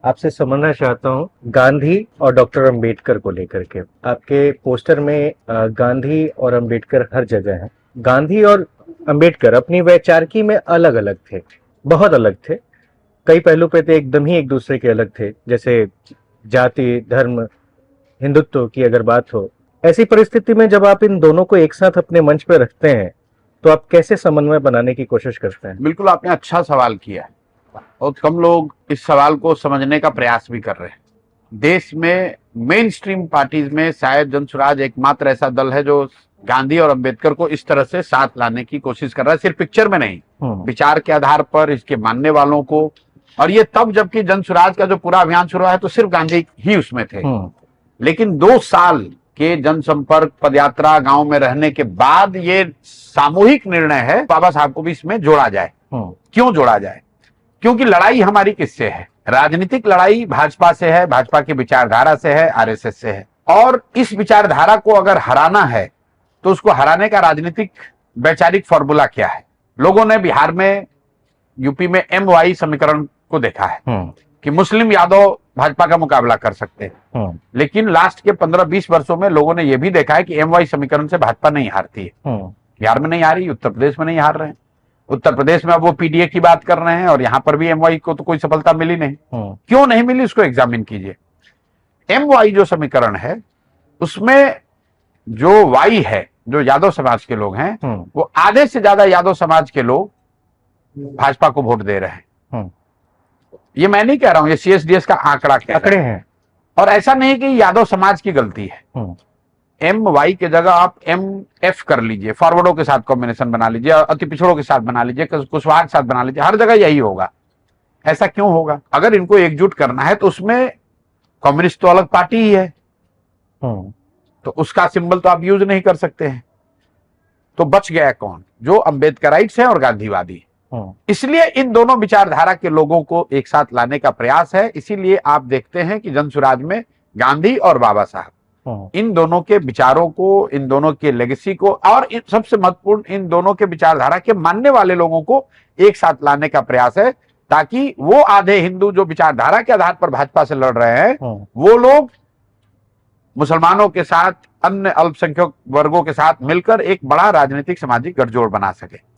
आपसे समझना चाहता हूँ गांधी और डॉक्टर अंबेडकर को लेकर के। आपके पोस्टर में गांधी और अंबेडकर हर जगह है। गांधी और अंबेडकर अपनी वैचारिकी में अलग अलग थे, बहुत अलग थे। कई पहलू पे तो एकदम ही एक दूसरे के अलग थे, जैसे जाति, धर्म, हिंदुत्व की अगर बात हो। ऐसी परिस्थिति में जब आप इन दोनों को एक साथ अपने मंच पे रखते हैं तो आप कैसे समन्वय बनाने की कोशिश करते हैं? बिल्कुल, आपने अच्छा सवाल किया है। बहुत कम लोग इस सवाल को समझने का प्रयास भी कर रहे हैं। देश में मेन स्ट्रीम पार्टीज में शायद जनसुराज एकमात्र ऐसा दल है जो गांधी और अंबेडकर को इस तरह से साथ लाने की कोशिश कर रहा है, सिर्फ पिक्चर में नहीं, विचार के आधार पर, इसके मानने वालों को। और ये तब जबकि जनसुराज का जो पूरा अभियान शुरू हुआ है तो सिर्फ गांधी ही उसमें थे। लेकिन 2 साल के जनसंपर्क, पदयात्रा, गांव में रहने के बाद ये सामूहिक निर्णय है बाबा साहब को भी इसमें जोड़ा जाए। क्यों जोड़ा जाए? क्योंकि लड़ाई हमारी किससे है? राजनीतिक लड़ाई भाजपा से है, भाजपा की विचारधारा से है, आरएसएस से है। और इस विचारधारा को अगर हराना है तो उसको हराने का राजनीतिक वैचारिक फॉर्मूला क्या है? लोगों ने बिहार में, यूपी में MY समीकरण को देखा है कि मुस्लिम यादव भाजपा का मुकाबला कर सकते हैं। लेकिन लास्ट के 15-20 वर्षों में लोगों ने यह भी देखा है कि MY समीकरण से भाजपा नहीं हारती है। बिहार में नहीं हारी, उत्तर प्रदेश में नहीं हार रहे हैं। उत्तर प्रदेश में अब वो PDA की बात कर रहे हैं और यहां पर भी MY को तो कोई सफलता मिली नहीं। क्यों नहीं मिली, उसको एग्जामिन कीजिए। MY जो समीकरण है उसमें जो Y है, जो यादव समाज के लोग हैं, वो आधे से ज्यादा यादव समाज के लोग भाजपा को वोट दे रहे हैं। ये मैं नहीं कह रहा हूं, ये CSDS का आंकड़े हैं। और ऐसा नहीं कि यादव समाज की गलती है। MY के जगह आप MF कर लीजिए, फॉरवर्डों के साथ कॉम्बिनेशन बना लीजिए, अति पिछड़ों के साथ बना लीजिए, कुशवाहा के साथ बना लीजिए, हर जगह यही होगा। ऐसा क्यों होगा? अगर इनको एकजुट करना है तो उसमें कम्युनिस्ट तो अलग पार्टी ही है, तो उसका सिंबल तो आप यूज नहीं कर सकते हैं। तो बच गया कौन? जो अम्बेडकराइट्स हैं और गांधीवादी। इसलिए इन दोनों विचारधारा के लोगों को एक साथ लाने का प्रयास है। इसीलिए आप देखते हैं कि जनसुराज में गांधी और बाबा साहब, इन दोनों के विचारों को, इन दोनों के लेगेसी को, और सबसे महत्वपूर्ण, इन दोनों के विचारधारा के मानने वाले लोगों को एक साथ लाने का प्रयास है, ताकि वो आधे हिंदू जो विचारधारा के आधार पर भाजपा से लड़ रहे हैं, वो लोग मुसलमानों के साथ, अन्य अल्पसंख्यक वर्गों के साथ मिलकर एक बड़ा राजनीतिक सामाजिक गठजोड़ बना सके।